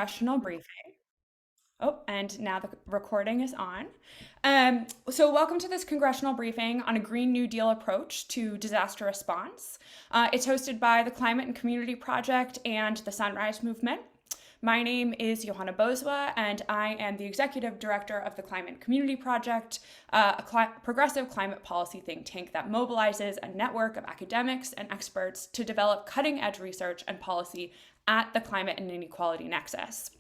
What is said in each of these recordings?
congressional briefing. Oh, and now the recording is on. So welcome to this congressional briefing on a Green New Deal approach to disaster response. It's hosted by the Climate and Community Project and the Sunrise Movement. My name is Johanna Bozwa, and I am the Executive Director of the Climate and Community Project, progressive climate policy think tank that mobilizes a network of academics and experts to develop cutting-edge research and policy at the climate and inequality nexus.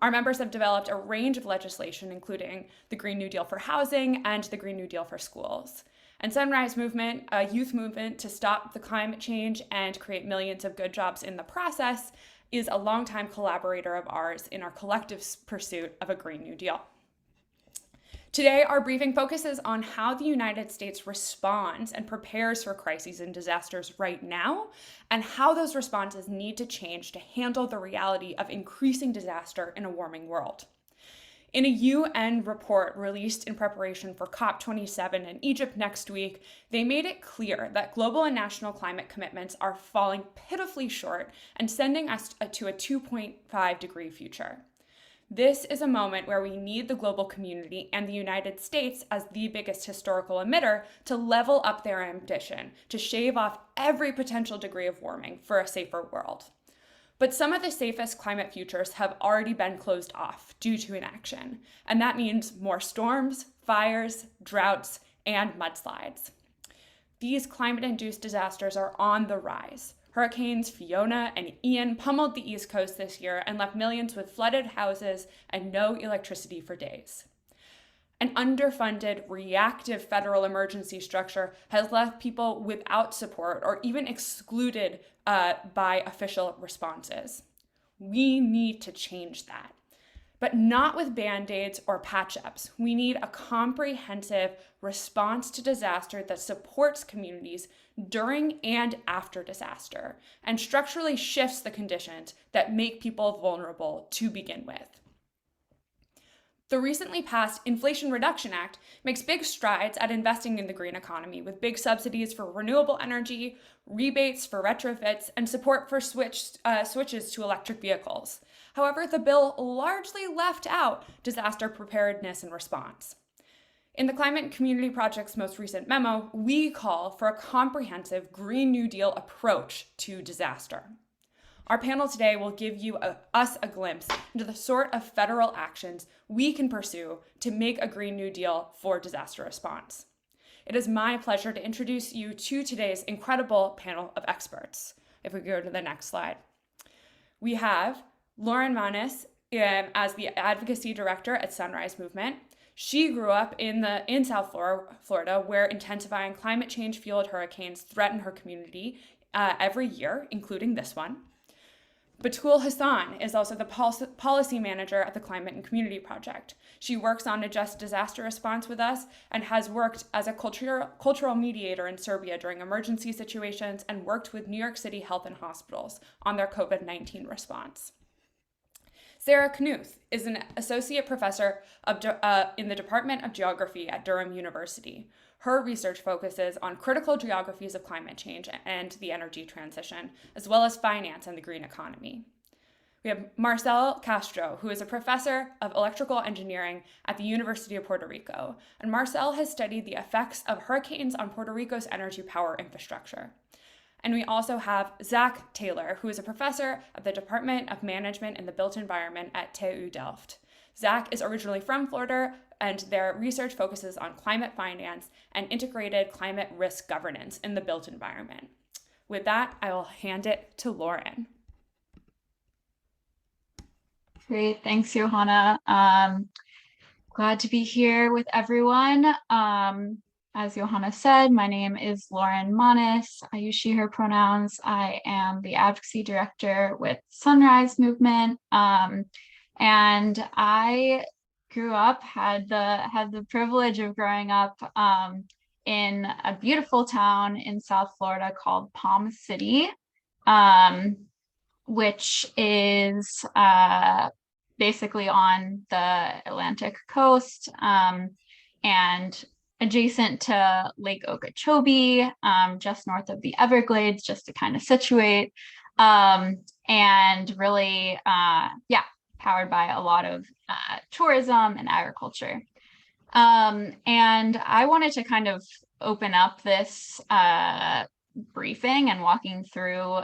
Our members have developed a range of legislation, including the Green New Deal for housing and the Green New Deal for schools. And Sunrise Movement, a youth movement to stop the climate change and create millions of good jobs in the process, is a longtime collaborator of ours in our collective pursuit of a Green New Deal. Today, our briefing focuses on how the United States responds and prepares for crises and disasters right now, and how those responses need to change to handle the reality of increasing disaster in a warming world. In a UN report released in preparation for COP27 in Egypt next week, they made it clear that global and national climate commitments are falling pitifully short and sending us to a 2.5 degree future. This is a moment where we need the global community and the United States as the biggest historical emitter to level up their ambition, to shave off every potential degree of warming for a safer world. But some of the safest climate futures have already been closed off due to inaction, and that means more storms, fires, droughts, and mudslides. These climate-induced disasters are on the rise. Hurricanes Fiona and Ian pummeled the East Coast this year and left millions with flooded houses and no electricity for days. An underfunded, reactive federal emergency structure has left people without support or even excluded by official responses. We need to change that, but not with band-aids or patch-ups. We need a comprehensive response to disaster that supports communities during and after disaster and structurally shifts the conditions that make people vulnerable to begin with. The recently passed Inflation Reduction Act makes big strides at investing in the green economy with big subsidies for renewable energy, rebates for retrofits, and support for switches to electric vehicles. However, the bill largely left out disaster preparedness and response. In the Climate and Community Project's most recent memo, we call for a comprehensive Green New Deal approach to disaster. Our panel today will give us a glimpse into the sort of federal actions we can pursue to make a Green New Deal for disaster response. It is my pleasure to introduce you to today's incredible panel of experts. If we go to the next slide. We have Lauren Manus as the Advocacy Director at Sunrise Movement. She grew up in South Florida, where intensifying climate change-fueled hurricanes threaten her community every year, including this one. Batul Hassan is also the policy manager at the Climate and Community Project. She works on a just disaster response with us and has worked as a cultural mediator in Serbia during emergency situations and worked with New York City Health and Hospitals on their COVID-19 response. Sarah Knuth is an associate professor in the Department of Geography at Durham University. Her research focuses on critical geographies of climate change and the energy transition, as well as finance and the green economy. We have Marcel Castro, who is a professor of electrical engineering at the University of Puerto Rico. And Marcel has studied the effects of hurricanes on Puerto Rico's energy power infrastructure. And we also have Zach Taylor, who is a professor at the Department of Management in the Built Environment at TU Delft. Zach is originally from Florida, and their research focuses on climate finance and integrated climate risk governance in the built environment. With that, I will hand it to Lauren. Great, thanks, Johanna. Glad to be here with everyone. As Johanna said, my name is Lauren Manus. I use she, her pronouns. I am the Advocacy Director with Sunrise Movement. And I grew up, had the privilege of growing up in a beautiful town in South Florida called Palm City, which is basically on the Atlantic coast and adjacent to Lake Okeechobee, just north of the Everglades, just to kind of situate, and really, powered by a lot of tourism and agriculture. And I wanted to kind of open up this briefing and walking through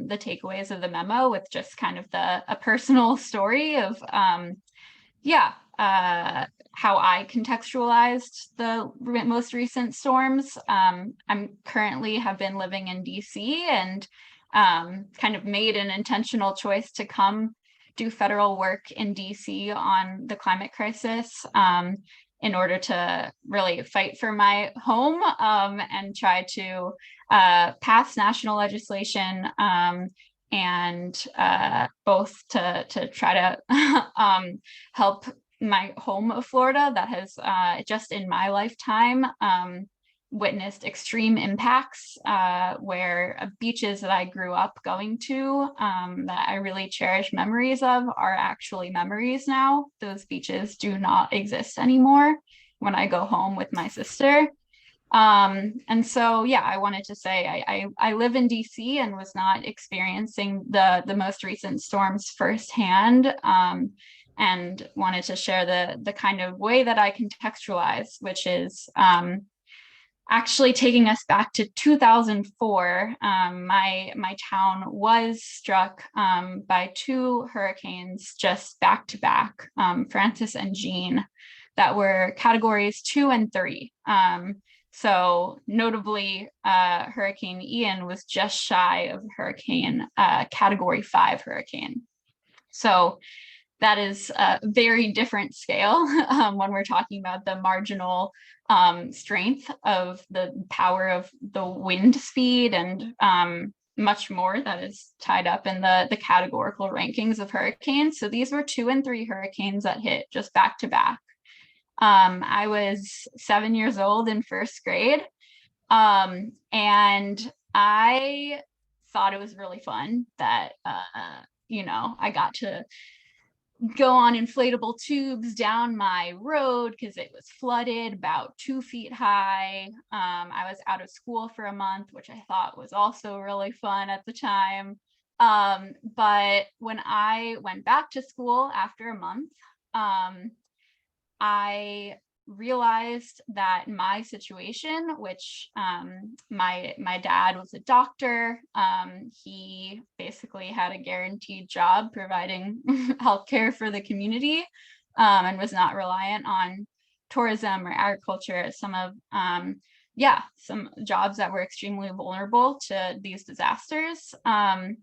the takeaways of the memo with just kind of a personal story of how I contextualized the most recent storms. I'm currently have been living in DC and kind of made an intentional choice to come do federal work in DC on the climate crisis in order to really fight for my home and try to pass national legislation and both to try to help my home of Florida that has just in my lifetime witnessed extreme impacts where beaches that I grew up going to that I really cherish memories of are actually memories now. Those beaches do not exist anymore when I go home with my sister. And so, yeah, I wanted to say I live in DC and was not experiencing the most recent storms firsthand, and wanted to share the kind of way that I contextualize, which is actually taking us back to 2004. My town was struck by two hurricanes just back to back, Francis and Jean, that were categories 2 and 3. So notably, Hurricane Ian was just shy of hurricane category 5 hurricane. So that is a very different scale when we're talking about the marginal strength of the power of the wind speed and much more that is tied up in the categorical rankings of hurricanes. So these were 2 and 3 hurricanes that hit just back to back. I was 7 years old in first grade, and I thought it was really fun that, I got to go on inflatable tubes down my road because it was flooded about 2 feet high. I was out of school for a month, which I thought was also really fun at the time. But when I went back to school after a month, I realized that my situation, which my dad was a doctor, he basically had a guaranteed job providing healthcare for the community, and was not reliant on tourism or agriculture, some jobs that were extremely vulnerable to these disasters.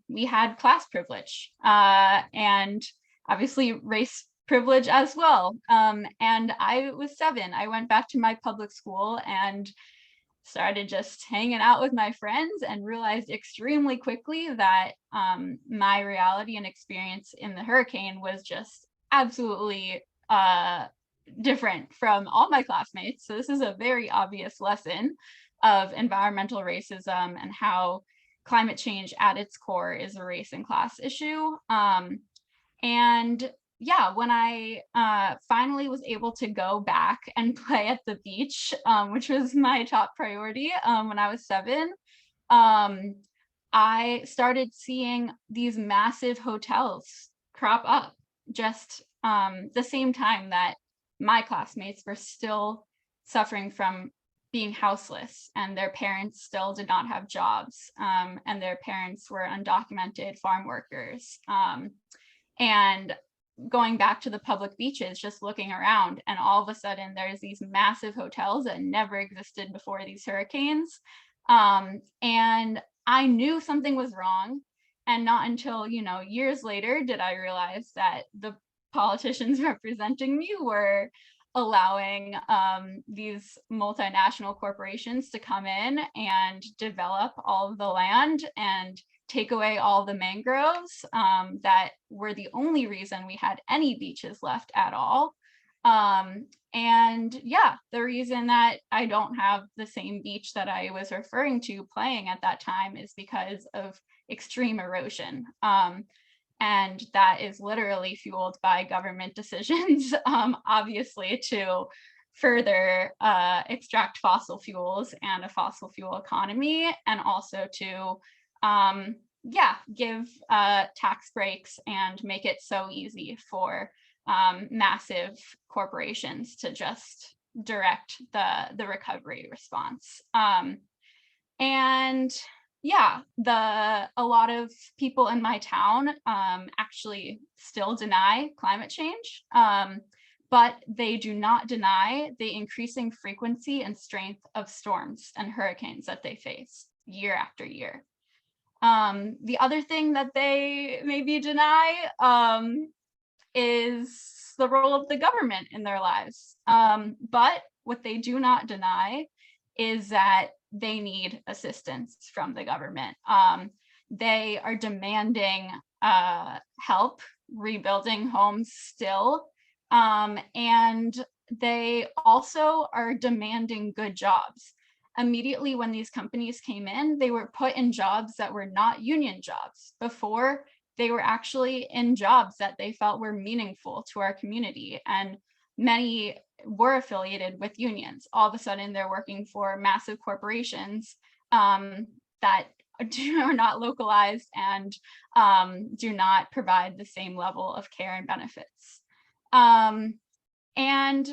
We had class privilege and obviously race privilege as well. And I was 7. I went back to my public school and started just hanging out with my friends and realized extremely quickly that my reality and experience in the hurricane was just absolutely different from all my classmates. So this is a very obvious lesson of environmental racism and how climate change at its core is a race and class issue. And yeah, when I finally was able to go back and play at the beach, which was my top priority when I was 7, I started seeing these massive hotels crop up just the same time that my classmates were still suffering from being houseless, and their parents still did not have jobs, and their parents were undocumented farm workers. And going back to the public beaches, just looking around, and all of a sudden there's these massive hotels that never existed before these hurricanes. And I knew something was wrong. And not until, years later did I realize that the politicians representing me were allowing these multinational corporations to come in and develop all of the land and take away all the mangroves that were the only reason we had any beaches left at all. And yeah, the reason that I don't have the same beach that I was referring to playing at that time is because of extreme erosion. And that is literally fueled by government decisions, obviously, to further extract fossil fuels and a fossil fuel economy, and also to give tax breaks and make it so easy for massive corporations to just direct the recovery response. And yeah, a lot of people in my town actually still deny climate change, but they do not deny the increasing frequency and strength of storms and hurricanes that they face year after year. The other thing that they maybe deny is the role of the government in their lives. But what they do not deny is that they need assistance from the government. They are demanding help rebuilding homes still. And they also are demanding good jobs. Immediately when these companies came in, they were put in jobs that were not union jobs. Before, they were actually in jobs that they felt were meaningful to our community. And many were affiliated with unions. All of a sudden, they're working for massive corporations that are not localized and do not provide the same level of care and benefits. And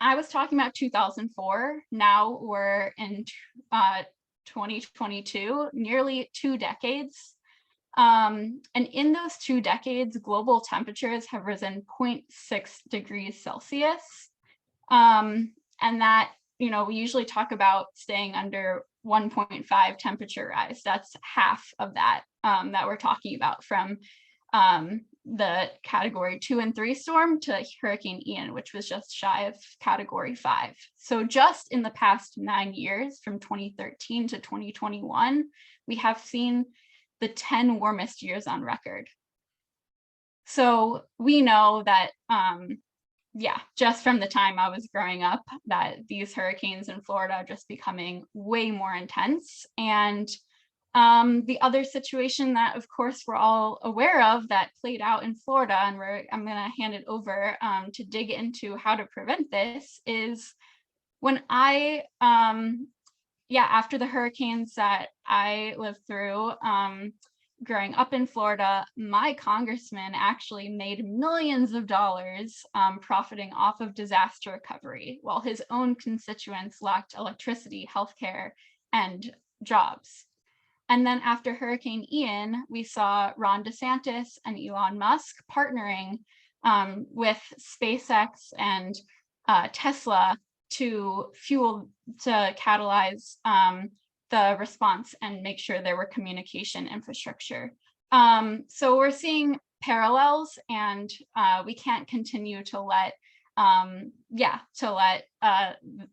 I was talking about 2004. Now we're in 2022, nearly 2 decades. And in those 2 decades, global temperatures have risen 0.6 degrees Celsius. And that, we usually talk about staying under 1.5 temperature rise. That's half of that that we're talking about, from the category 2 and 3 storm to Hurricane Ian, which was just shy of category 5. So just in the past 9 years, from 2013 to 2021, we have seen the 10 warmest years on record. So we know that, just from the time I was growing up, that these hurricanes in Florida are just becoming way more intense. And the other situation that, of course, we're all aware of that played out in Florida, and I'm going to hand it over to dig into how to prevent this, is when after the hurricanes that I lived through, growing up in Florida, my congressman actually made millions of dollars profiting off of disaster recovery, while his own constituents lacked electricity, healthcare, and jobs. And then after Hurricane Ian, we saw Ron DeSantis and Elon Musk partnering with SpaceX and Tesla to catalyze the response and make sure there were communication infrastructure. So we're seeing parallels, and we can't continue to let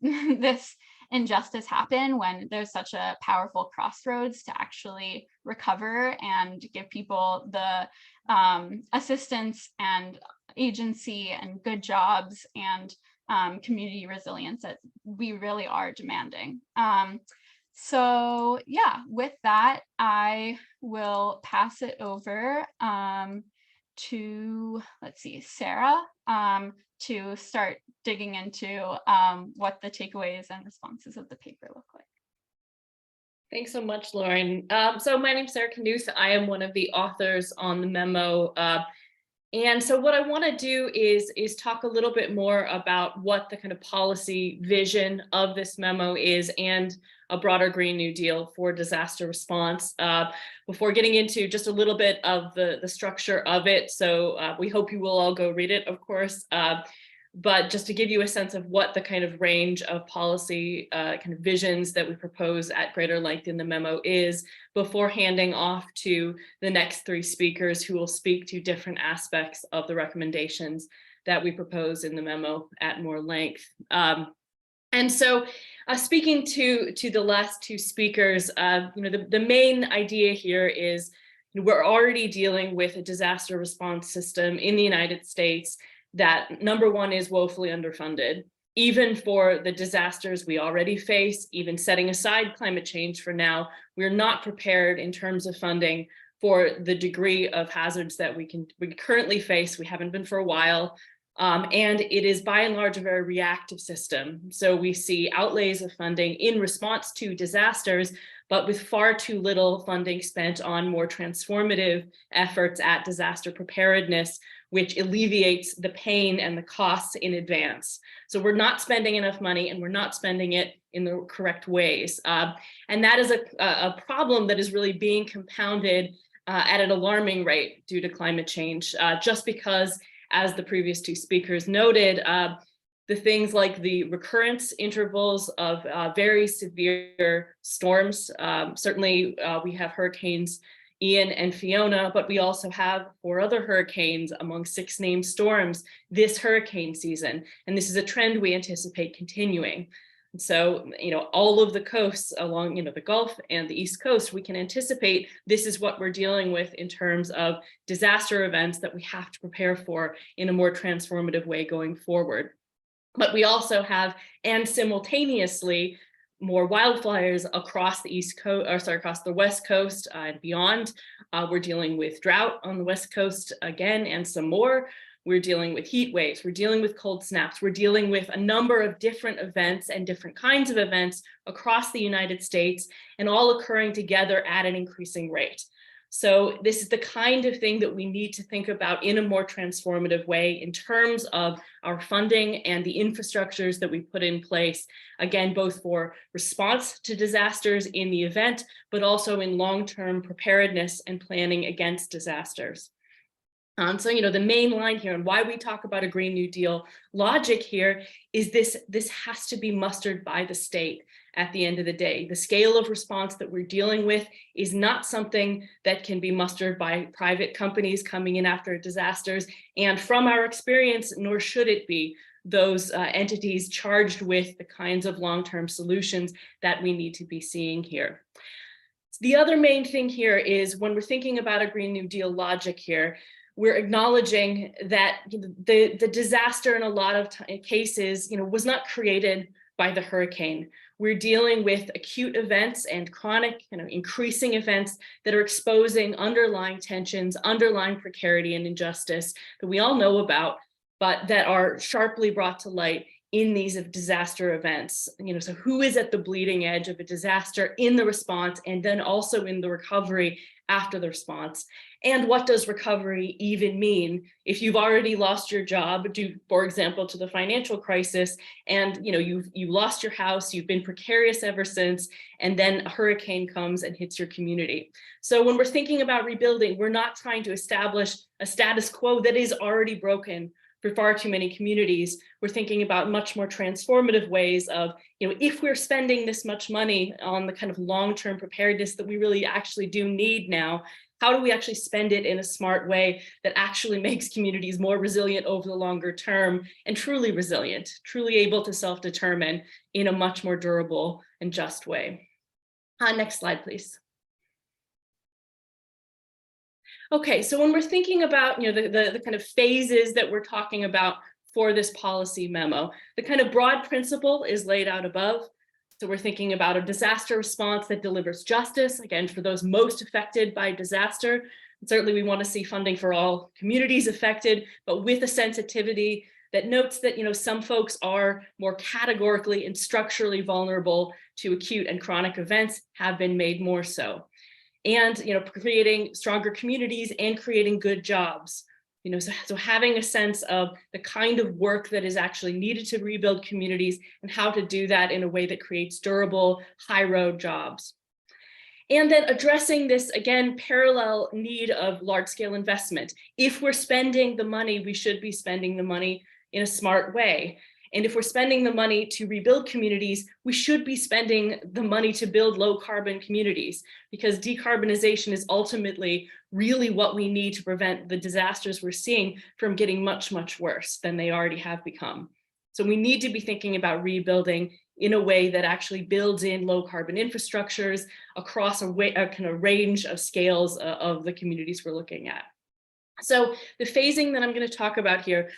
this injustice happen when there's such a powerful crossroads to actually recover and give people the assistance and agency and good jobs and community resilience that we really are demanding. So with that, I will pass it over to, Sarah, to start digging into what the takeaways and responses of the paper look like. Thanks so much, Lauren. So my name is Sarah Knuth. I am one of the authors on the memo. And so what I want to do is talk a little bit more about what the kind of policy vision of this memo is, and a broader Green New Deal for disaster response, before getting into just a little bit of the structure of it. So we hope you will all go read it, of course. But just to give you a sense of what the kind of range of policy kind of visions that we propose at greater length in the memo is, before handing off to the next 3 speakers who will speak to different aspects of the recommendations that we propose in the memo at more length. And so speaking to the last 2 speakers, the main idea here is we're already dealing with a disaster response system in the United States that, number one, is woefully underfunded. Even for the disasters we already face, even setting aside climate change for now, we're not prepared in terms of funding for the degree of hazards that we currently face. We haven't been for a while. And it is by and large a very reactive system. So we see outlays of funding in response to disasters, but with far too little funding spent on more transformative efforts at disaster preparedness, which alleviates the pain and the costs in advance. So we're not spending enough money, and we're not spending it in the correct ways. And that is a problem that is really being compounded at an alarming rate due to climate change, just because, as the previous two speakers noted, the things like the recurrence intervals of very severe storms. Certainly, we have hurricanes Ian and Fiona, but we also have 4 other hurricanes among 6 named storms this hurricane season. And this is a trend we anticipate continuing. And so, all of the coasts along, the Gulf and the East Coast, we can anticipate this is what we're dealing with in terms of disaster events that we have to prepare for in a more transformative way going forward. But we also have, and simultaneously, more wildfires across the East Coast, or sorry, across the West Coast and beyond. We're dealing with drought on the West Coast again, and some more. We're dealing with heat waves. We're dealing with cold snaps. We're dealing with a number of different events and different kinds of events across the United States, and all occurring together at an increasing rate. So this is the kind of thing that we need to think about in a more transformative way in terms of our funding and the infrastructures that we put in place, again, both for response to disasters in the event, but also in long-term preparedness and planning against disasters. So, the main line here and why we talk about a Green New Deal logic here is this has to be mustered by the state at the end of the day. The scale of response that we're dealing with is not something that can be mustered by private companies coming in after disasters. And from our experience, nor should it be those entities charged with the kinds of long-term solutions that we need to be seeing here. The other main thing here is when we're thinking about a Green New Deal logic here, we're acknowledging that the disaster in a lot of cases, was not created by the hurricane. We're dealing with acute events and chronic, increasing events that are exposing underlying tensions, underlying precarity and injustice that we all know about, but that are sharply brought to light in these disaster events. So who is at the bleeding edge of a disaster in the response, and then also in the recovery after the response? And what does recovery even mean if you've already lost your job due, for example, to the financial crisis, and you lost your house, you've been precarious ever since, and then a hurricane comes and hits your community. So when we're thinking about rebuilding, we're not trying to establish a status quo that is already broken for far too many communities. We're thinking about much more transformative ways of, if we're spending this much money on the kind of long-term preparedness that we really actually do need now, how do we actually spend it in a smart way that actually makes communities more resilient over the longer term, and truly resilient, truly able to self-determine in a much more durable and just way? Next slide, please. Okay, so when we're thinking about the kind of phases that we're talking about for this policy memo, the kind of broad principle is laid out above. So we're thinking about a disaster response that delivers justice, again, for those most affected by disaster. And certainly we want to see funding for all communities affected, but with a sensitivity that notes that some folks are more categorically and structurally vulnerable to acute and chronic events, have been made more so. And creating stronger communities and creating good jobs. So having a sense of the kind of work that is actually needed to rebuild communities, and how to do that in a way that creates durable, high road jobs. And then addressing this, again, parallel need of large scale investment. If we're spending the money, we should be spending the money in a smart way. And if we're spending the money to rebuild communities, we should be spending the money to build low carbon communities, because decarbonization is ultimately really what we need to prevent the disasters we're seeing from getting much, much worse than they already have become. So we need to be thinking about rebuilding in a way that actually builds in low carbon infrastructures across a kind of range of scales of the communities we're looking at. So the phasing that I'm going to talk about here,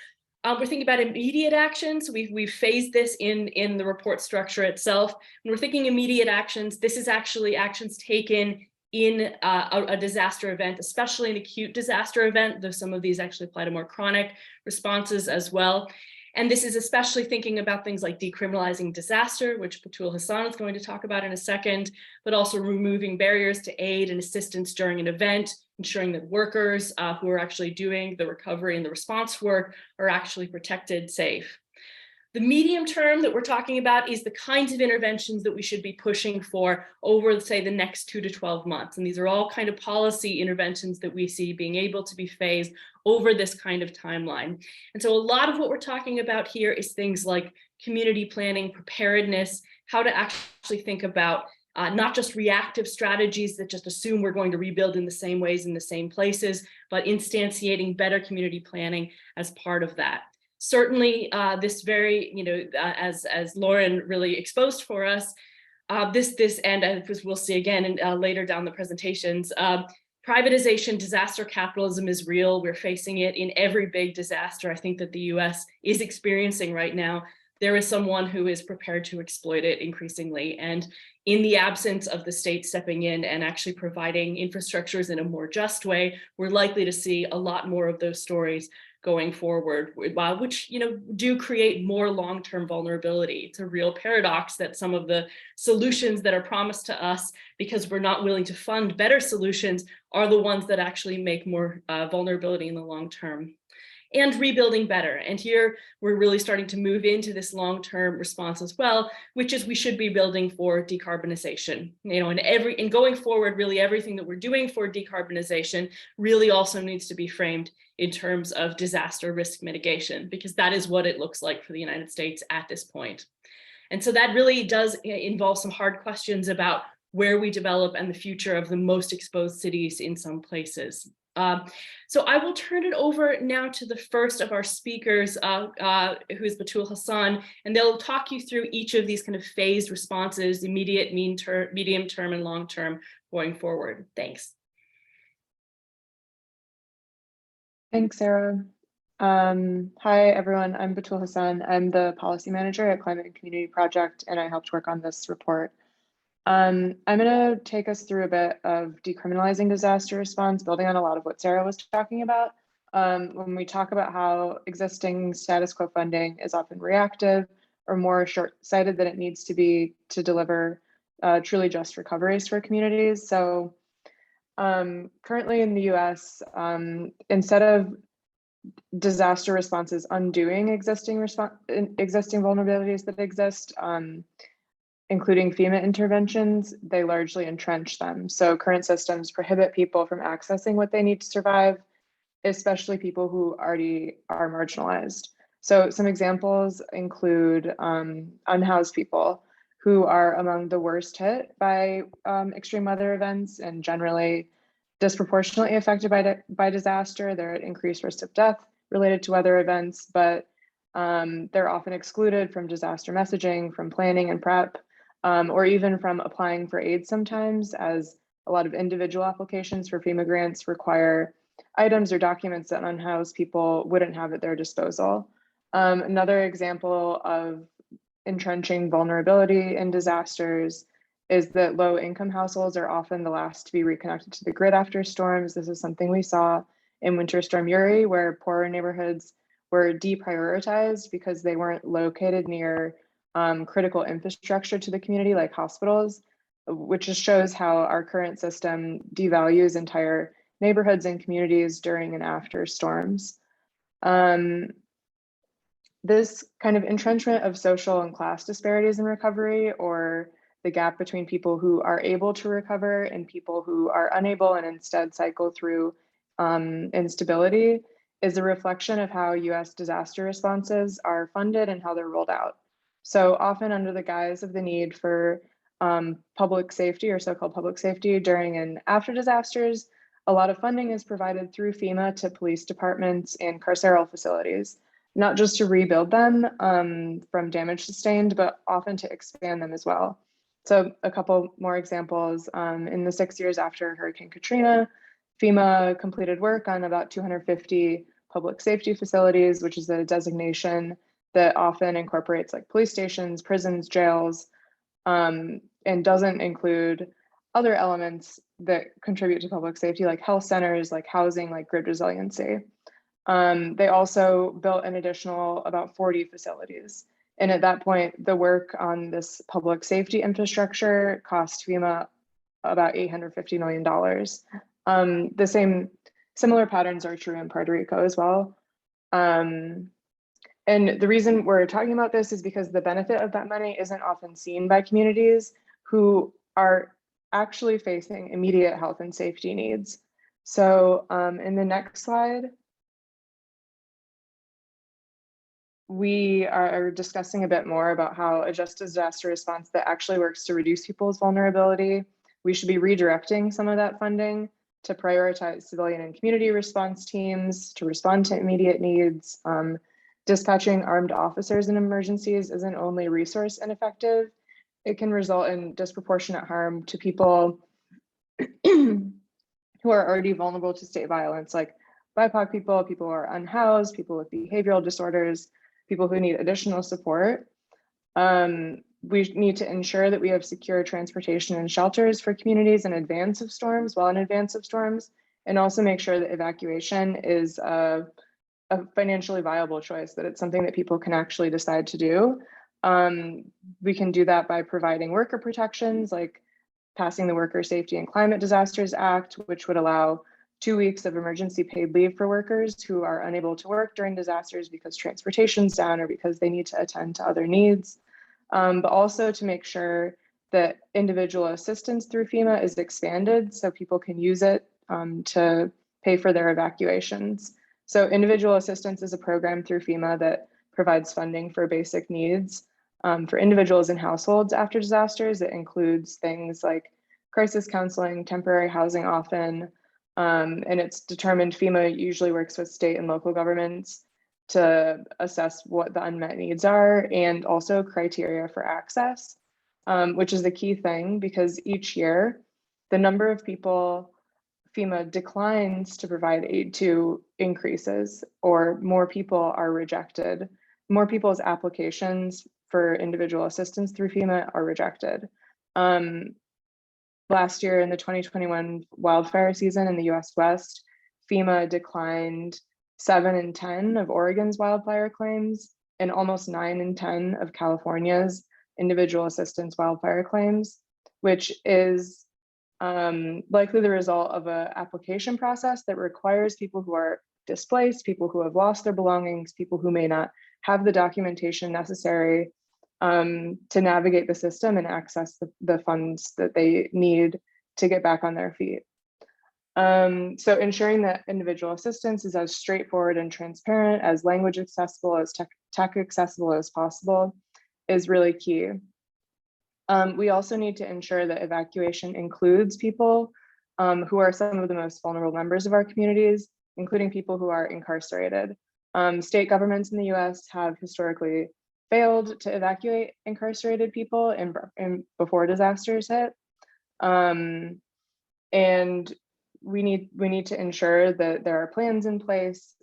we're thinking about immediate actions. We've phased this in the report structure itself. When we're thinking immediate actions, this is actually actions taken in a disaster event, especially an acute disaster event, though some of these actually apply to more chronic responses as well. And this is especially thinking about things like decriminalizing disaster, which Batul Hassan is going to talk about in a second, but also removing barriers to aid and assistance during an event, ensuring that workers who are actually doing the recovery and the response work are actually protected, safe. The medium term that we're talking about is the kinds of interventions that we should be pushing for over, say, the next 2 to 12 months. And these are all kind of policy interventions that we see being able to be phased over this kind of timeline. And so a lot of what we're talking about here is things like community planning, preparedness, how to actually think about not just reactive strategies that just assume we're going to rebuild in the same ways in the same places, but instantiating better community planning as part of that. Certainly, this very, as Lauren really exposed for us, this and as we'll see again and later down the presentations, privatization, disaster capitalism is real. We're facing it in every big disaster I think that the US is experiencing right now. There is someone who is prepared to exploit it increasingly. And in the absence of the state stepping in and actually providing infrastructures in a more just way, we're likely to see a lot more of those stories going forward, which do create more long-term vulnerability. It's a real paradox that some of the solutions that are promised to us because we're not willing to fund better solutions are the ones that actually make more vulnerability in the long term. And rebuilding better. And here we're really starting to move into this long-term response as well, which is we should be building for decarbonization. And going forward, really everything that we're doing for decarbonization really also needs to be framed in terms of disaster risk mitigation, because that is what it looks like for the United States at this point. And so that really does involve some hard questions about where we develop and the future of the most exposed cities in some places. So I will turn it over now to the first of our speakers, who is Batul Hassan, and they'll talk you through each of these kind of phased responses, immediate, medium term, and long term going forward. Thanks. Thanks, Sarah. Hi, everyone. I'm Batul Hassan. I'm the policy manager at Climate and Community Project, and I helped work on this report. I'm going to take us through a bit of decriminalizing disaster response, building on a lot of what Sarah was talking about. When we talk about how existing status quo funding is often reactive or more short-sighted than it needs to be to deliver truly just recoveries for communities. So currently in the US, instead of disaster responses undoing existing vulnerabilities that exist, including FEMA interventions, they largely entrench them. So current systems prohibit people from accessing what they need to survive, especially people who already are marginalized. So some examples include unhoused people who are among the worst hit by extreme weather events and generally disproportionately affected by disaster. They're at increased risk of death related to weather events, but they're often excluded from disaster messaging, from planning and prep, or even from applying for aid sometimes, as a lot of individual applications for FEMA grants require items or documents that unhoused people wouldn't have at their disposal. Another example of entrenching vulnerability in disasters is that low-income households are often the last to be reconnected to the grid after storms. This is something we saw in Winter Storm Uri, where poorer neighborhoods were deprioritized because they weren't located near critical infrastructure to the community, like hospitals, which just shows how our current system devalues entire neighborhoods and communities during and after storms. This kind of entrenchment of social and class disparities in recovery, or the gap between people who are able to recover and people who are unable and instead cycle through instability, is a reflection of how US disaster responses are funded and how they're rolled out. So often under the guise of the need for public safety, or so-called public safety during and after disasters, a lot of funding is provided through FEMA to police departments and carceral facilities, not just to rebuild them from damage sustained, but often to expand them as well. So a couple more examples. In the 6 years after Hurricane Katrina, FEMA completed work on about 250 public safety facilities, which is a designation that often incorporates like police stations, prisons, jails, and doesn't include other elements that contribute to public safety, like health centers, like housing, like grid resiliency. They also built an additional about 40 facilities. And at that point, the work on this public safety infrastructure cost FEMA about $850 million. Similar patterns are true in Puerto Rico as well. And the reason we're talking about this is because the benefit of that money isn't often seen by communities who are actually facing immediate health and safety needs. So in the next slide, we are discussing a bit more about how a just disaster response that actually works to reduce people's vulnerability. We should be redirecting some of that funding to prioritize civilian and community response teams to respond to immediate needs. Dispatching armed officers in emergencies isn't only resource ineffective, it can result in disproportionate harm to people who are already vulnerable to state violence, like BIPOC people, people who are unhoused, people with behavioral disorders, people who need additional support. We need to ensure that we have secure transportation and shelters for communities in advance of storms, well in advance of storms, and also make sure that evacuation is a financially viable choice, that it's something that people can actually decide to do. We can do that by providing worker protections, like passing the Worker Safety and Climate Disasters Act, which would allow 2 weeks of emergency paid leave for workers who are unable to work during disasters because transportation's down or because they need to attend to other needs. But also to make sure that individual assistance through FEMA is expanded so people can use it to pay for their evacuations. So individual assistance is a program through FEMA that provides funding for basic needs for individuals and households after disasters. It includes things like crisis counseling, temporary housing often, and it's determined. FEMA usually works with state and local governments to assess what the unmet needs are and also criteria for access, which is the key thing because each year the number of people FEMA declines to provide aid to increases, or more people are rejected. More people's applications for individual assistance through FEMA are rejected. Last year in the 2021 wildfire season in the US West, FEMA declined 7 in 10 of Oregon's wildfire claims and almost 9 in 10 of California's individual assistance wildfire claims, which is likely the result of an application process that requires people who are displaced, people who have lost their belongings, people who may not have the documentation necessary to navigate the system and access the funds that they need to get back on their feet. So ensuring that individual assistance is as straightforward and transparent, as language accessible, as tech accessible as possible is really key. We also need to ensure that evacuation includes people who are some of the most vulnerable members of our communities, including people who are incarcerated. State governments in the US have historically failed to evacuate incarcerated people before disasters hit. And we need to ensure that there are plans in place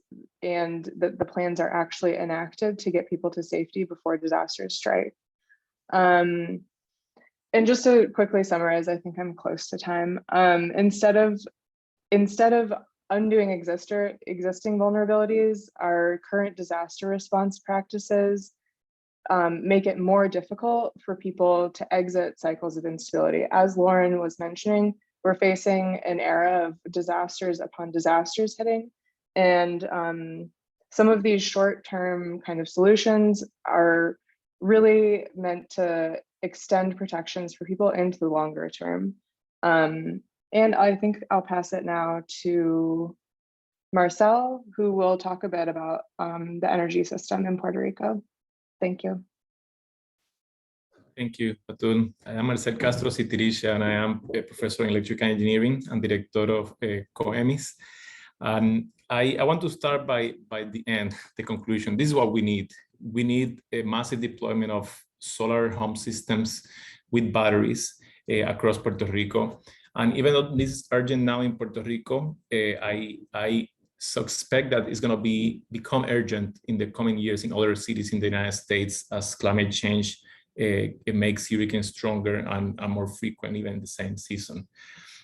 and that the plans are actually enacted to get people to safety before disasters strike. And just to quickly summarize, I think I'm close to time. Instead of undoing existing vulnerabilities, our current disaster response practices make it more difficult for people to exit cycles of instability. As Lauren was mentioning, we're facing an era of disasters upon disasters hitting, and some of these short-term kind of solutions are really meant to extend protections for people into the longer term. And I think I'll pass it now to Marcel, who will talk a bit about the energy system in Puerto Rico. Thank you. Thank you, Batul. I am Marcel Castro Citirisha, and I am a professor in electrical engineering and director of COEMIS. I want to start by the end, the conclusion. This is what we need. We need a massive deployment of solar home systems with batteries across Puerto Rico. And even though this is urgent now in Puerto Rico, I suspect that it's going to become urgent in the coming years in other cities in the United States as climate change it makes hurricanes stronger and more frequent even in the same season.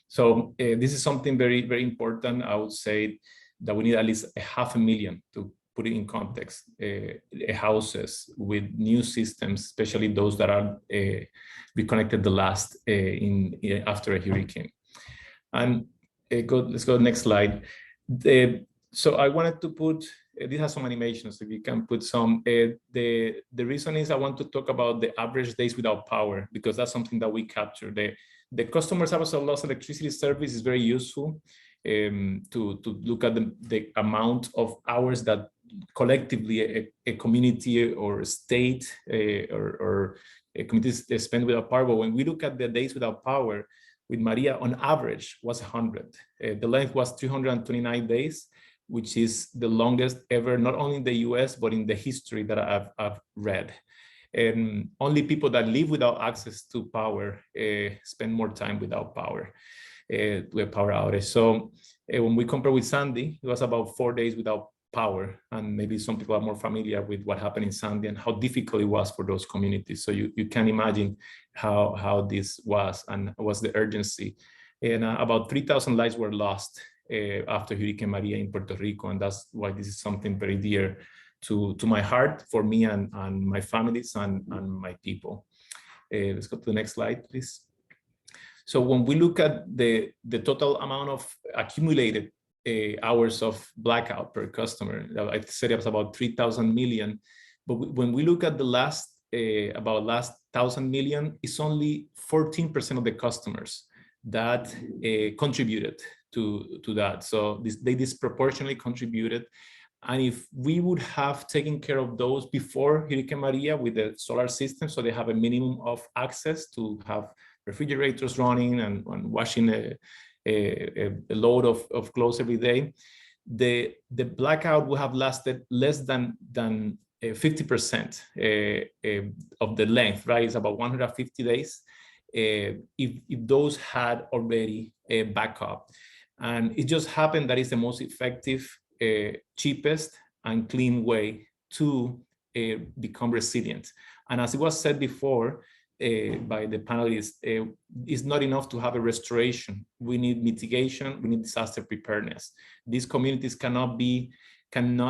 So this is something very, very important. I would say that we need at least 500,000 to put it in context, houses with new systems, especially those that are reconnected the last after a hurricane. And let's go next slide. So I wanted to put, this has some animations, if you can put some. The reason is I want to talk about the average days without power, because that's something that we capture. The customer service of lost electricity service is very useful to look at the amount of hours that collectively a community or a state or a community spend without power. But when we look at the days without power, with Maria, on average, was 100. The length was 329 days, which is the longest ever, not only in the US, but in the history that I've read. And only people that live without access to power spend more time without power, with power outage. So when we compare with Sandy, it was about 4 days without power. And maybe some people are more familiar with what happened in Sandy and how difficult it was for those communities. So you can imagine how this was and was the urgency. And about 3,000 lives were lost after Hurricane Maria in Puerto Rico. And that's why this is something very dear to my heart, for me and my families and my people. Let's go to the next slide, please. So when we look at the total amount of accumulated hours of blackout per customer, I said it was about 3,000 million. But when we look at the last 1,000 million, it's only 14% of the customers that contributed to that. So they disproportionately contributed. And if we would have taken care of those before Hurricane Maria with the solar system, so they have a minimum of access to have refrigerators running and washing a load of clothes every day, the blackout would have lasted less than 50% of the length, right? It's about 150 days if those had already a backup. And it just happened that it's the most effective, cheapest and clean way to become resilient. And as it was said before by the panelists, it's not enough to have a restoration. We need mitigation, we need disaster preparedness. These communities cannot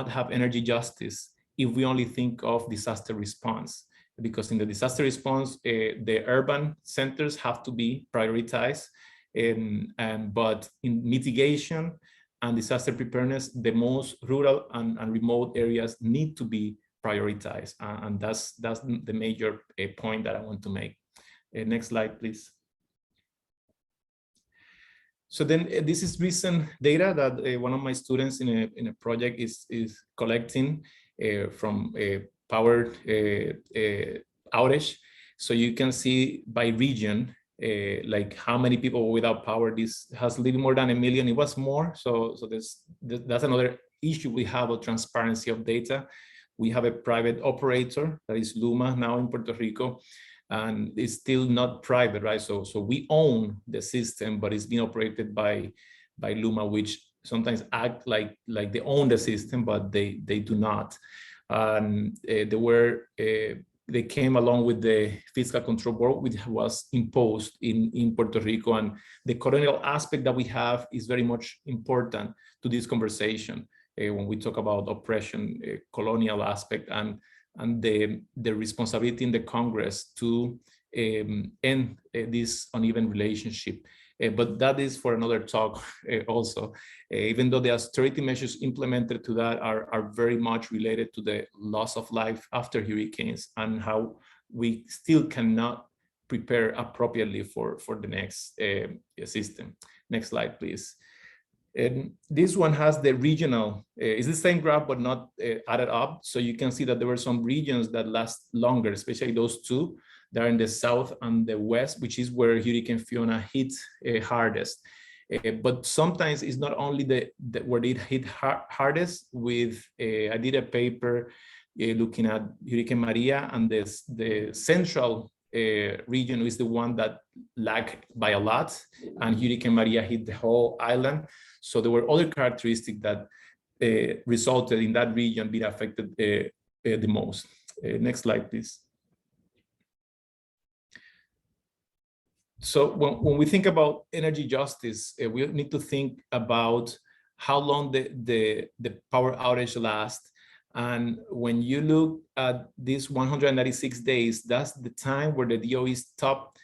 have energy justice if we only think of disaster response. Because in the disaster response, the urban centers have to be prioritized. But in mitigation and disaster preparedness, the most rural and remote areas need to be prioritized. And that's the major point that I want to make. Next slide, please. So then this is recent data that one of my students in a project is collecting from a power outage. So you can see by region, like how many people were without power. This has a little more than 1 million. It was more. So that's another issue we have of transparency of data. We have a private operator that is Luma now in Puerto Rico, and it's still not private, right? So we own the system, but it's being operated by Luma, which sometimes act like they own the system, but they do not. They came along with the Fiscal Control Board, which was imposed in Puerto Rico. And the colonial aspect that we have is very much important to this conversation when we talk about oppression, colonial aspect, and the responsibility in the Congress to end this uneven relationship. But that is for another talk also, even though the austerity measures implemented to that are very much related to the loss of life after hurricanes and how we still cannot prepare appropriately for the next system. Next slide, please. And this one has the regional, it's the same graph, but not added up. So you can see that there were some regions that last longer, especially those two that are in the south and the west, which is where Hurricane Fiona hit hardest. But sometimes it's not only where it hit hardest. I did a paper looking at Hurricane Maria, and the central region is the one that lagged by a lot, and Hurricane Maria hit the whole island. So there were other characteristics that resulted in that region being affected the most. Next slide, please. So when we think about energy justice, we need to think about how long the power outage lasts. And when you look at these 196 days, that's the time where the DOE stopped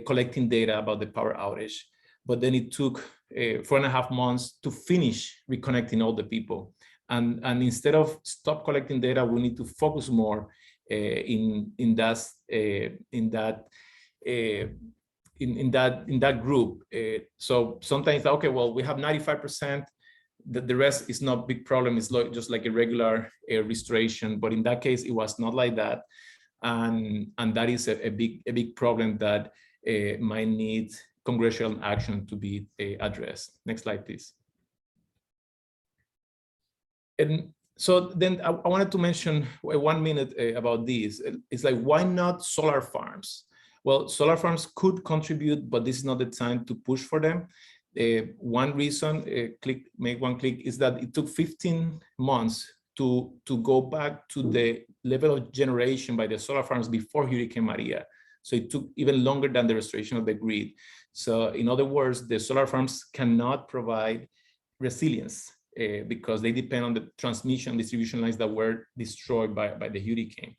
collecting data about the power outage. But then it took 4.5 months to finish reconnecting all the people. And instead of stop collecting data, we need to focus more in that group. So sometimes, okay, well, we have 95%. The rest is not big problem. It's just like a regular restoration. But in that case, it was not like that, and that is a big problem that might need congressional action to be addressed. Next slide, please. And so then I wanted to mention 1 minute about this. It's like, why not solar farms? Well, solar farms could contribute, but this is not the time to push for them. One reason, make one click, is that it took 15 months to go back to the level of generation by the solar farms before Hurricane Maria. So it took even longer than the restoration of the grid. So in other words, the solar farms cannot provide resilience because they depend on the transmission distribution lines that were destroyed by the hurricane.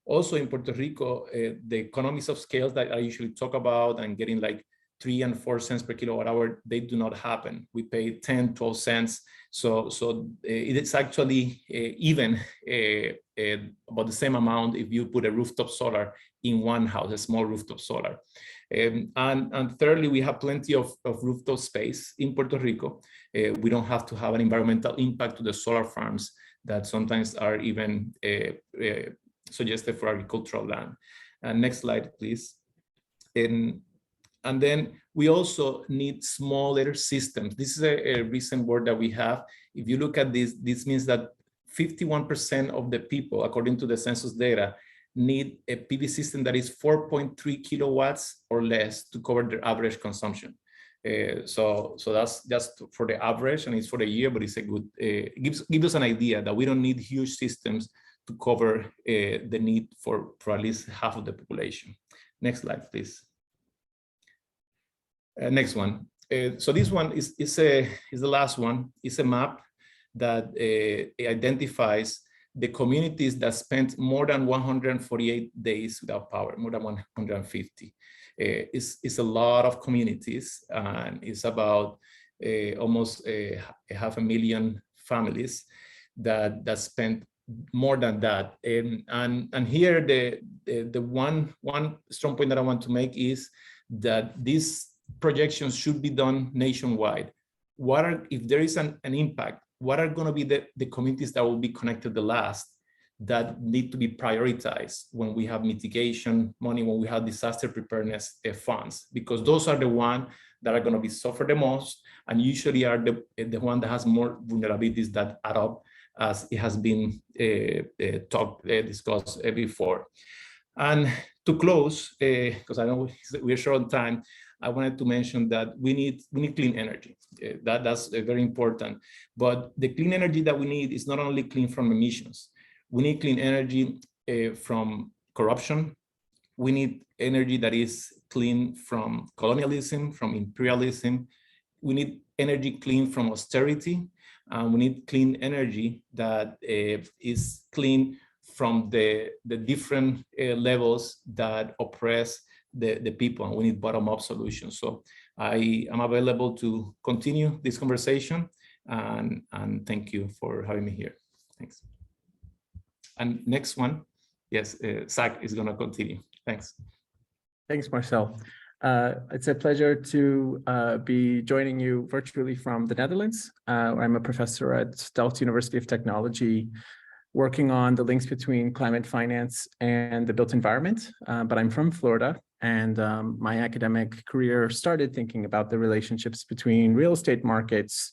Also in Puerto Rico, the economies of scale that I usually talk about and getting like 3 and 4 cents per kilowatt hour, they do not happen. We pay 10, 12 cents. So it is actually even about the same amount if you put a rooftop solar in one house, a small rooftop solar. And thirdly, we have plenty of rooftop space in Puerto Rico. We don't have to have an environmental impact to the solar farms that sometimes are even suggested for agricultural land. Next slide, please. And then we also need smaller systems. This is a recent word that we have. If you look at this, this means that 51% of the people, according to the census data, need a PV system that is 4.3 kilowatts or less to cover their average consumption. So that's just for the average, and it's for the year, but it's a good, gives us an idea that we don't need huge systems to cover the need for at least half of the population. Next slide, please. Next one. So this one is the last one. It's a map that identifies the communities that spent more than 148 days without power, more than 150. It's a lot of communities, and it's about almost 500,000 families that spent more than that. And here the one strong point that I want to make is that these projections should be done nationwide. If there is an impact, what are going to be the communities that will be connected the last, that need to be prioritized when we have mitigation money, when we have disaster preparedness funds, because those are the ones that are going to be suffer the most, and usually are the one that has more vulnerabilities that add up, as it has been discussed before. And to close, because I know we're short on time, I wanted to mention that we need clean energy. That's very important. But the clean energy that we need is not only clean from emissions. We need clean energy from corruption. We need energy that is clean from colonialism, from imperialism. We need energy clean from austerity. We need clean energy that is clean from the different levels that oppress the people, and we need bottom-up solutions. So I am available to continue this conversation, and thank you for having me here. Thanks. And next one, yes, Zach is going to continue. Thanks. Thanks, Marcel. It's a pleasure to be joining you virtually from the Netherlands. I'm a professor at Delft University of Technology, working on the links between climate finance and the built environment, but I'm from Florida, and my academic career started thinking about the relationships between real estate markets,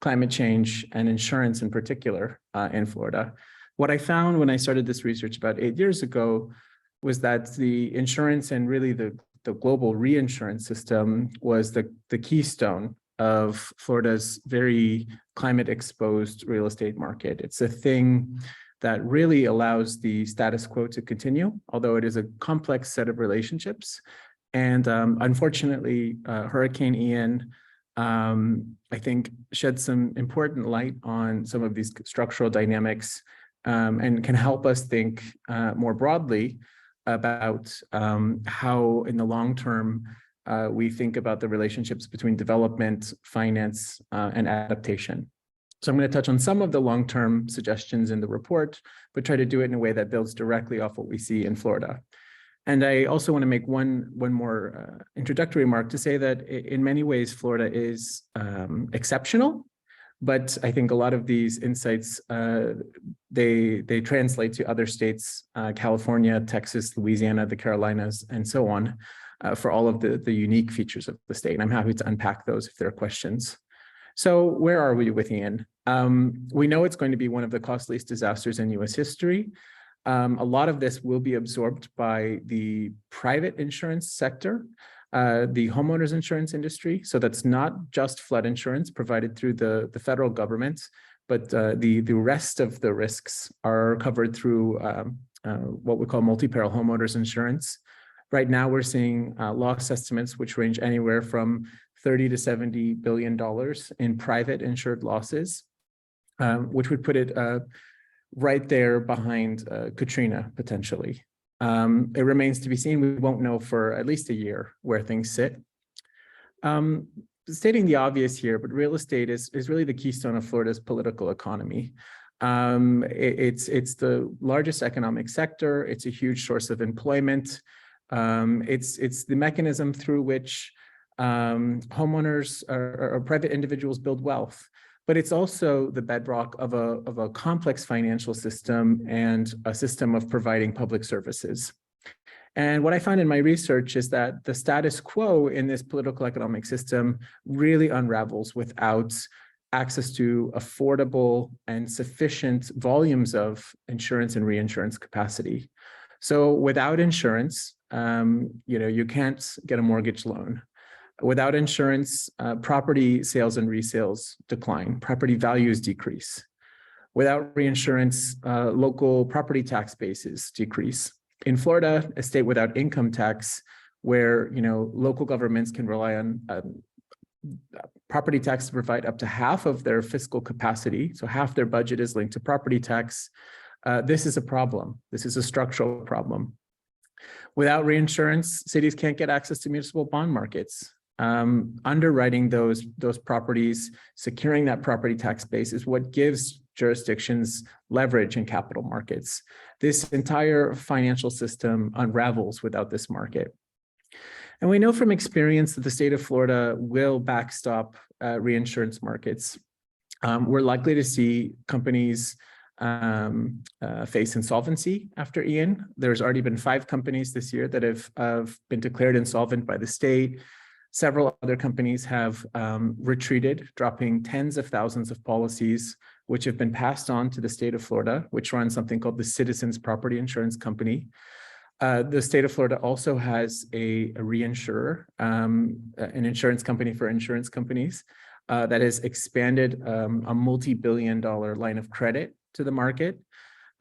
climate change, and insurance in particular in Florida. What I found when I started this research about 8 years ago was that the insurance and really the global reinsurance system was the keystone of Florida's very climate exposed real estate market. It's a thing that really allows the status quo to continue, although it is a complex set of relationships. And unfortunately, Hurricane Ian I think shed some important light on some of these structural dynamics and can help us think more broadly about how in the long term we think about the relationships between development, finance, and adaptation. So I'm going to touch on some of the long-term suggestions in the report, but try to do it in a way that builds directly off what we see in Florida. And I also want to make one more introductory remark to say that in many ways, Florida is exceptional, but I think a lot of these insights, they translate to other states, California, Texas, Louisiana, the Carolinas, and so on, for all of the unique features of the state. And I'm happy to unpack those if there are questions. So where are we with Ian? We know it's going to be one of the costliest disasters in US history. A lot of this will be absorbed by the private insurance sector, the homeowners insurance industry. So that's not just flood insurance provided through the federal government, but the rest of the risks are covered through what we call multi-peril homeowners insurance. Right now, we're seeing loss estimates which range anywhere from $30 to $70 billion in private insured losses, which would put it right there behind Katrina, potentially. It remains to be seen. We won't know for at least a year where things sit. Stating the obvious here, but real estate is really the keystone of Florida's political economy. It's the largest economic sector. It's a huge source of employment. It's the mechanism through which homeowners or private individuals build wealth, but it's also the bedrock of a complex financial system and a system of providing public services. And what I found in my research is that the status quo in this political economic system really unravels without access to affordable and sufficient volumes of insurance and reinsurance capacity. So without insurance, you can't get a mortgage loan. Without insurance, property sales and resales decline, property values decrease. Without reinsurance, local property tax bases decrease. In Florida, a state without income tax, where local governments can rely on property tax to provide up to half of their fiscal capacity, so half their budget is linked to property tax. This is a problem. This is a structural problem. Without reinsurance, cities can't get access to municipal bond markets. Underwriting those properties, securing that property tax base is what gives jurisdictions leverage in capital markets. This entire financial system unravels without this market. And we know from experience that the state of Florida will backstop reinsurance markets. We're likely to see companies face insolvency after Ian. There's already been 5 companies this year that have been declared insolvent by the state. Several other companies have retreated, dropping tens of thousands of policies, which have been passed on to the state of Florida, which runs something called the Citizens Property Insurance Company. The state of Florida also has a reinsurer, an insurance company for insurance companies, that has expanded a multi-billion-dollar line of credit to the market.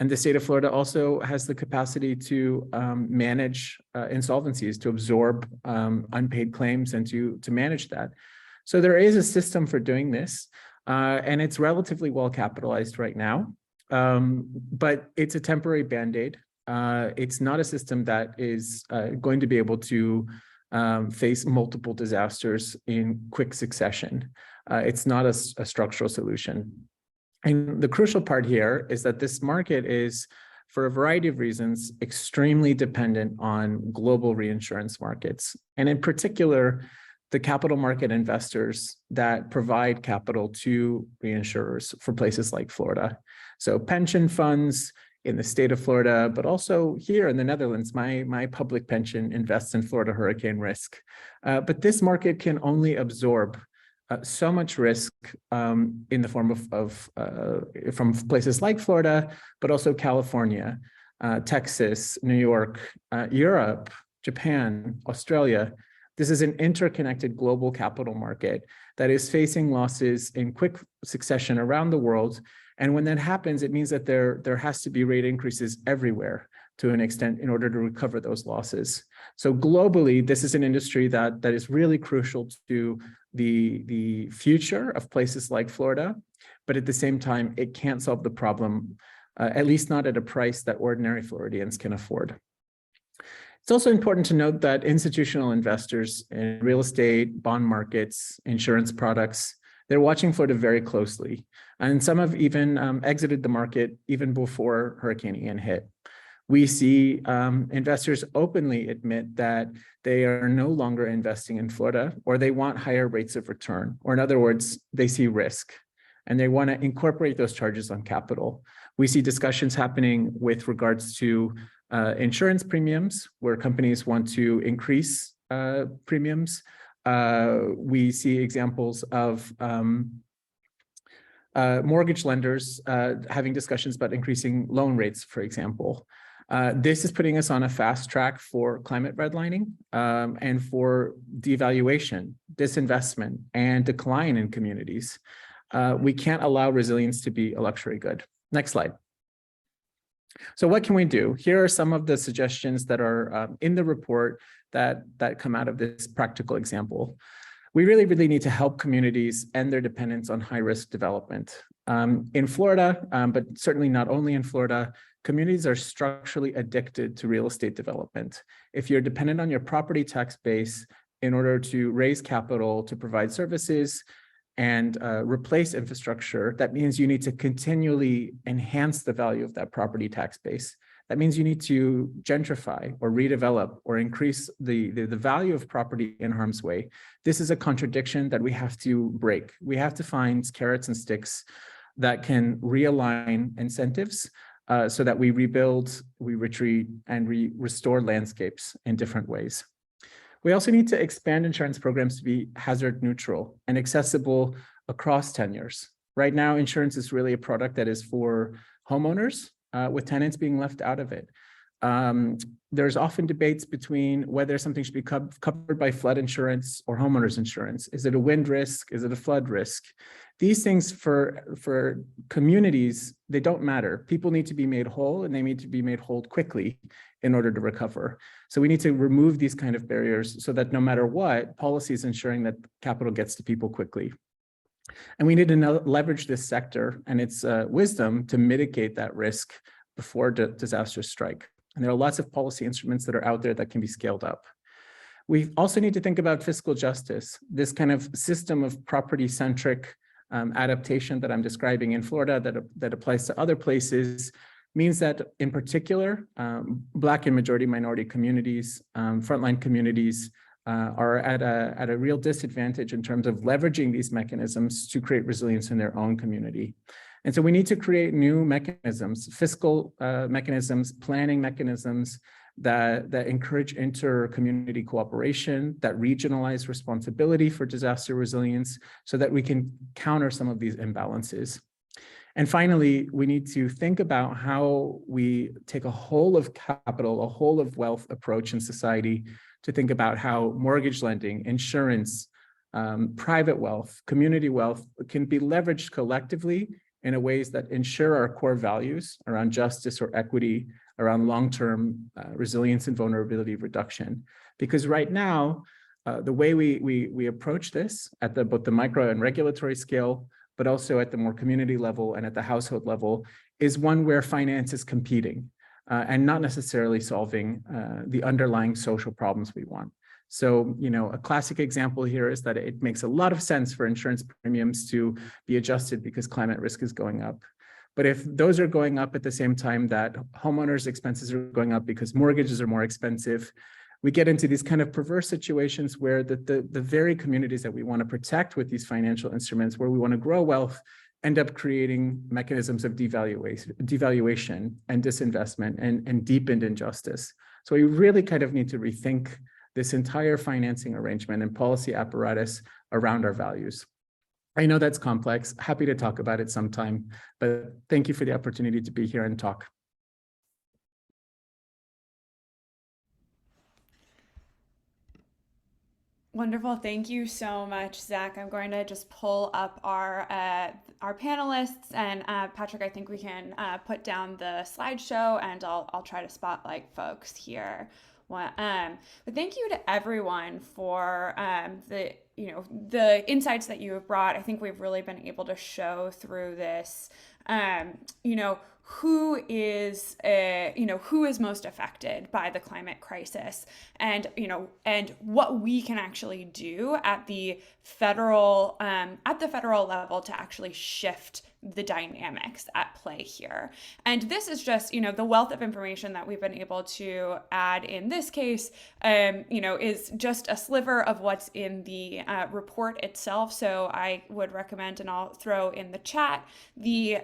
And the state of Florida also has the capacity to manage insolvencies, to absorb unpaid claims and to manage that. So there is a system for doing this, and it's relatively well capitalized right now, but it's a temporary Band-Aid. It's not a system that is going to be able to face multiple disasters in quick succession. It's not a structural solution. And the crucial part here is that this market is, for a variety of reasons, extremely dependent on global reinsurance markets. And in particular, the capital market investors that provide capital to reinsurers for places like Florida. So pension funds in the state of Florida, but also here in the Netherlands, my public pension invests in Florida hurricane risk. But this market can only absorb so much risk in the form of from places like Florida, but also California, Texas, New York, Europe, Japan, Australia. This is an interconnected global capital market that is facing losses in quick succession around the world. And when that happens, it means that there has to be rate increases everywhere to an extent in order to recover those losses. So globally, this is an industry that is really crucial to the future of places like Florida, but at the same time, it can't solve the problem, at least not at a price that ordinary Floridians can afford. It's also important to note that institutional investors in real estate, bond markets, insurance products, they're watching Florida very closely. And some have even exited the market even before Hurricane Ian hit. We see investors openly admit that they are no longer investing in Florida, or they want higher rates of return, or in other words, they see risk and they want to incorporate those charges on capital. We see discussions happening with regards to insurance premiums, where companies want to increase premiums. We see examples of mortgage lenders having discussions about increasing loan rates, for example. This is putting us on a fast track for climate redlining and for devaluation, disinvestment, and decline in communities. We can't allow resilience to be a luxury good. Next slide. So what can we do? Here are some of the suggestions that are in the report that come out of this practical example. We really need to help communities end their dependence on high-risk development. In Florida, but certainly not only in Florida, communities are structurally addicted to real estate development. If you're dependent on your property tax base in order to raise capital to provide services and replace infrastructure, that means you need to continually enhance the value of that property tax base. That means you need to gentrify or redevelop or increase the value of property in harm's way. This is a contradiction that we have to break. We have to find carrots and sticks that can realign incentives so that we rebuild, we retreat, and we restore landscapes in different ways. We also need to expand insurance programs to be hazard neutral and accessible across tenures. Right now, insurance is really a product that is for homeowners, with tenants being left out of it. There's often debates between whether something should be covered by flood insurance or homeowners insurance. Is it a wind risk? Is it a flood risk? These things for communities, they don't matter. People need to be made whole, and they need to be made whole quickly in order to recover. So we need to remove these kind of barriers so that no matter what, policy is ensuring that capital gets to people quickly. And we need to leverage this sector and its wisdom to mitigate that risk before disasters strike. And there are lots of policy instruments that are out there that can be scaled up. We also need to think about fiscal justice. This kind of system of property-centric adaptation that I'm describing in Florida that applies to other places means that, in particular, Black and majority minority communities, frontline communities, are at a real disadvantage in terms of leveraging these mechanisms to create resilience in their own community. And so we need to create new mechanisms, fiscal mechanisms, planning mechanisms that encourage inter-community cooperation, that regionalize responsibility for disaster resilience so that we can counter some of these imbalances. And finally, we need to think about how we take a whole of capital, a whole of wealth approach in society to think about how mortgage lending, insurance, private wealth, community wealth can be leveraged collectively in ways that ensure our core values around justice or equity, around long-term resilience and vulnerability reduction. Because right now, the way we approach this at both the micro and regulatory scale, but also at the more community level and at the household level, is one where finance is competing and not necessarily solving the underlying social problems we want. So, a classic example here is that it makes a lot of sense for insurance premiums to be adjusted because climate risk is going up. But if those are going up at the same time that homeowners' expenses are going up because mortgages are more expensive, we get into these kind of perverse situations where the very communities that we want to protect with these financial instruments, where we want to grow wealth, end up creating mechanisms of devaluation and disinvestment and deepened injustice. So we really kind of need to rethink this entire financing arrangement and policy apparatus around our values. I know that's complex, happy to talk about it sometime, but thank you for the opportunity to be here and talk. Wonderful. Thank you so much, Zach. I'm going to just pull up our panelists, and Patrick, I think we can put down the slideshow, and I'll try to spotlight folks here. But thank you to everyone for the insights that you have brought. I think we've really been able to show through this, who is most affected by the climate crisis, and what we can actually do at the federal level to actually shift the dynamics at play here. And this is just, the wealth of information that we've been able to add in this case, is just a sliver of what's in the report itself. So I would recommend, and I'll throw in the chat, the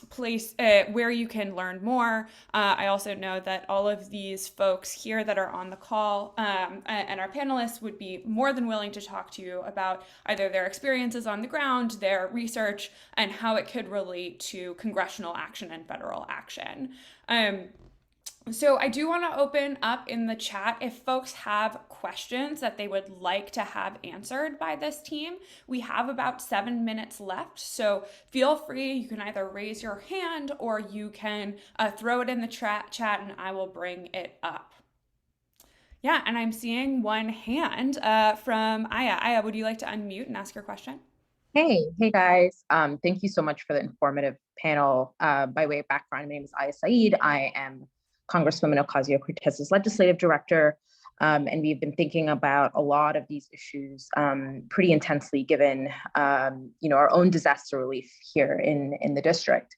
place where you can learn more. I also know that all of these folks here that are on the call and our panelists would be more than willing to talk to you about either their experiences on the ground, their research, and how it could relate to congressional action and federal action. So I do want to open up in the chat if folks have questions that they would like to have answered by this team. We have about 7 minutes left, so feel free. You can either raise your hand or you can throw it in the chat and I will bring it up. Yeah, and I'm seeing one hand from Aya. Aya, would you like to unmute and ask your question? Hey guys. Thank you so much for the informative panel. By way of background, my name is Aya Saeed. I am Congresswoman Ocasio-Cortez's legislative director, and we've been thinking about a lot of these issues pretty intensely given our own disaster relief here in the district.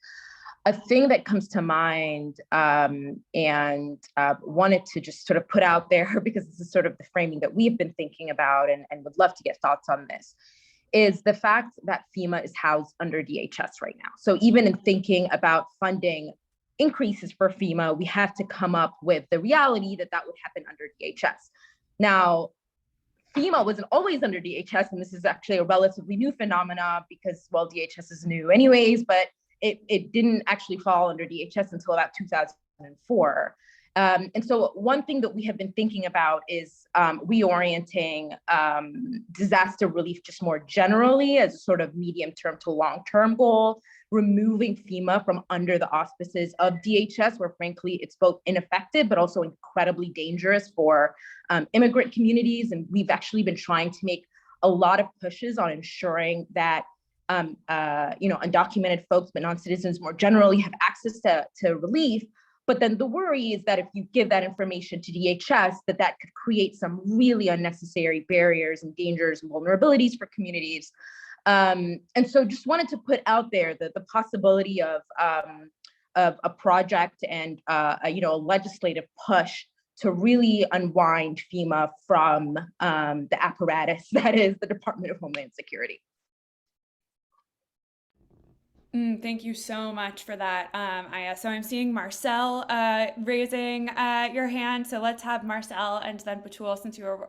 A thing that comes to mind and wanted to just sort of put out there, because this is sort of the framing that we've been thinking about and would love to get thoughts on this, is the fact that FEMA is housed under DHS right now. So even in thinking about funding increases for FEMA, we have to come up with the reality that would happen under DHS. Now, FEMA wasn't always under DHS, and this is actually a relatively new phenomena because, well, DHS is new anyways, but it didn't actually fall under DHS until about 2004. And so one thing that we have been thinking about is reorienting disaster relief just more generally as a sort of medium-term to long-term goal, removing FEMA from under the auspices of DHS, where frankly it's both ineffective but also incredibly dangerous for immigrant communities. And we've actually been trying to make a lot of pushes on ensuring that undocumented folks, but non-citizens more generally, have access to relief. But then the worry is that if you give that information to DHS, that could create some really unnecessary barriers and dangers and vulnerabilities for communities. And so just wanted to put out there the possibility of a project and a legislative push to really unwind FEMA from the apparatus that is the Department of Homeland Security. Thank you so much for that, Aya. So I'm seeing Marcel raising your hand. So let's have Marcel and then Batul, since you were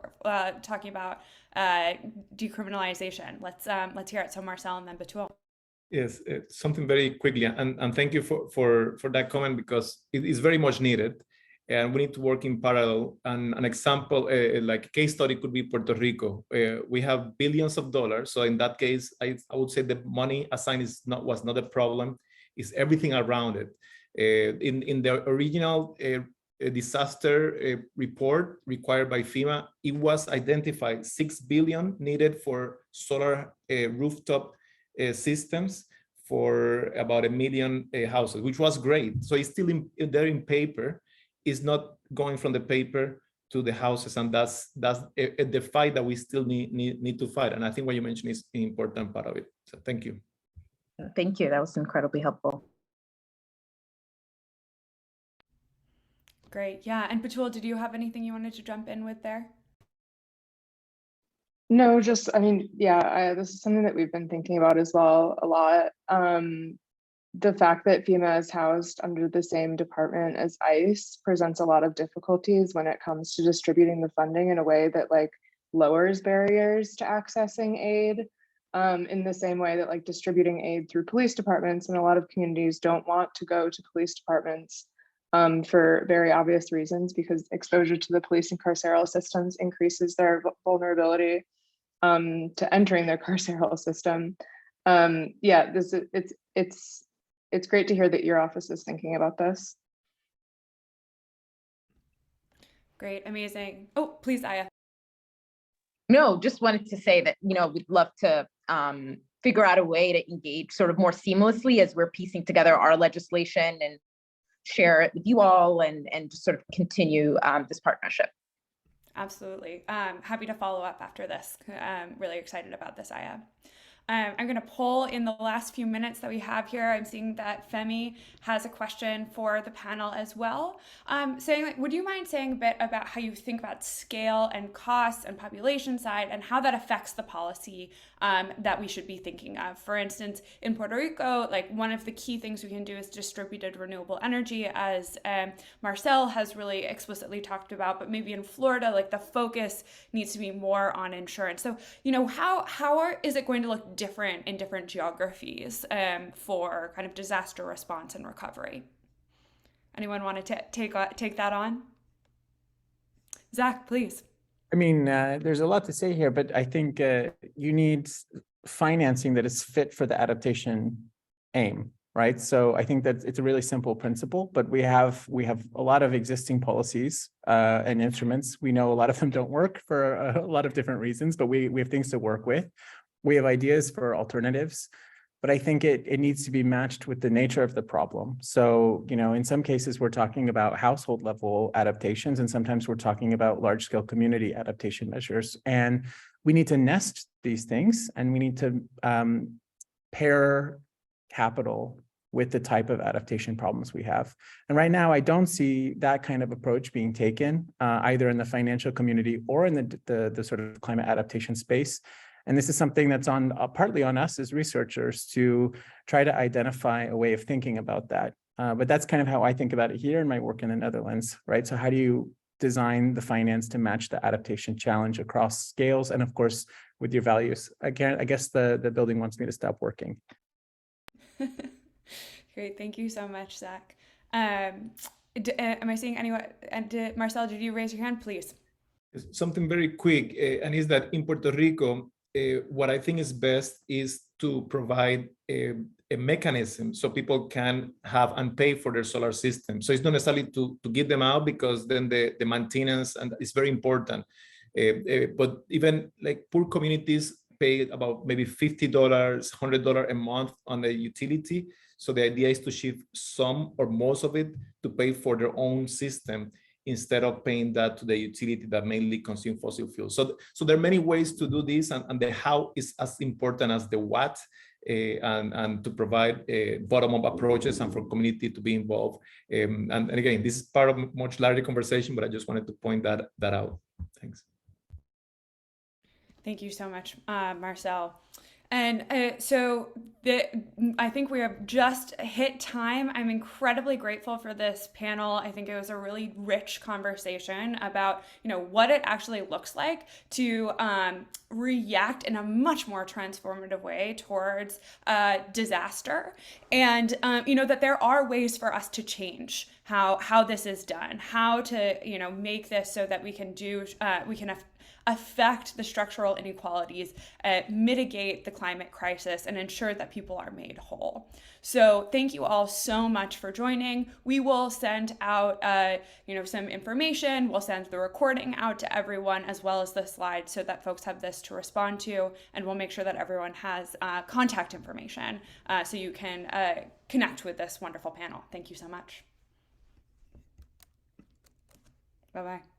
talking about decriminalization. Let's hear it. So Marcel and then Batul. Yes, something very quickly, and thank you for that comment, because it is very much needed. And we need to work in parallel. And an example, like a case study, could be Puerto Rico. We have billions of dollars. So in that case, I would say the money assigned was not a problem. It's everything around it. In the original disaster report required by FEMA, it was identified 6 billion needed for solar rooftop systems for about 1 million houses, which was great. So it's still there in paper. Is not going from the paper to the houses, and that's the fight that we still need to fight. And I think what you mentioned is an important part of it. So thank you. Thank you. That was incredibly helpful. Great. Yeah. And Batul, did you have anything you wanted to jump in with there? No, this is something that we've been thinking about as well a lot. The fact that FEMA is housed under the same department as ICE presents a lot of difficulties when it comes to distributing the funding in a way that lowers barriers to accessing aid, in the same way that distributing aid through police departments, and a lot of communities don't want to go to police departments for very obvious reasons, because exposure to the police and carceral systems increases their vulnerability to entering their carceral system. Yeah, it's great to hear that your office is thinking about this. Great, amazing. Oh, please, Aya. No, just wanted to say that, we'd love to figure out a way to engage sort of more seamlessly as we're piecing together our legislation and share it with you all and just sort of continue this partnership. Absolutely. Happy to follow up after this. I'm really excited about this, Aya. I'm going to poll in the last few minutes that we have here. I'm seeing that Femi has a question for the panel as well. Would you mind saying a bit about how you think about scale and costs and population side and how that affects the policy that we should be thinking of? For instance, in Puerto Rico, like one of the key things we can do is distributed renewable energy, as Marcel has really explicitly talked about, but maybe in Florida, like the focus needs to be more on insurance. So, is it going to look different in different geographies for kind of disaster response and recovery? Anyone want to take that on? Zach, please. I mean, there's a lot to say here, but I think you need financing that is fit for the adaptation aim, right? So I think that it's a really simple principle, but we have a lot of existing policies and instruments. We know a lot of them don't work for a lot of different reasons, but we have things to work with. We have ideas for alternatives, but I think it needs to be matched with the nature of the problem. So, in some cases, we're talking about household level adaptations, and sometimes we're talking about large scale community adaptation measures. And we need to nest these things, and we need to pair capital with the type of adaptation problems we have. And right now, I don't see that kind of approach being taken either in the financial community or in the sort of climate adaptation space. And this is something that's partly on us as researchers to try to identify a way of thinking about that. But that's kind of how I think about it here in my work in the Netherlands, right? So how do you design the finance to match the adaptation challenge across scales and, of course, with your values? Again, I guess the building wants me to stop working. Great, thank you so much, Zach. Am I seeing anyone? And Marcel, did you raise your hand, please? Something very quick, and is that in Puerto Rico, what I think is best is to provide a mechanism so people can have and pay for their solar system. So it's not necessarily to give them out, because then the maintenance and is very important. But even like poor communities pay about maybe $50, $100 a month on the utility. So the idea is to shift some or most of it to pay for their own system, instead of paying that to the utility that mainly consume fossil fuels. So there are many ways to do this, and the how is as important as the what, and to provide bottom-up approaches and for community to be involved. And again, this is part of a much larger conversation, but I just wanted to point that out. Thanks. Thank you so much, Marcel. And I think we have just hit time. I'm incredibly grateful for this panel. I think it was a really rich conversation about, what it actually looks like to react in a much more transformative way towards disaster. And, that there are ways for us to change how this is done, how to, make this so that we can affect the structural inequalities, mitigate the climate crisis, and ensure that people are made whole. So thank you all so much for joining. We will send out, some information. We'll send the recording out to everyone, as well as the slides, so that folks have this to respond to, and we'll make sure that everyone has contact information so you can connect with this wonderful panel. Thank you so much. Bye-bye.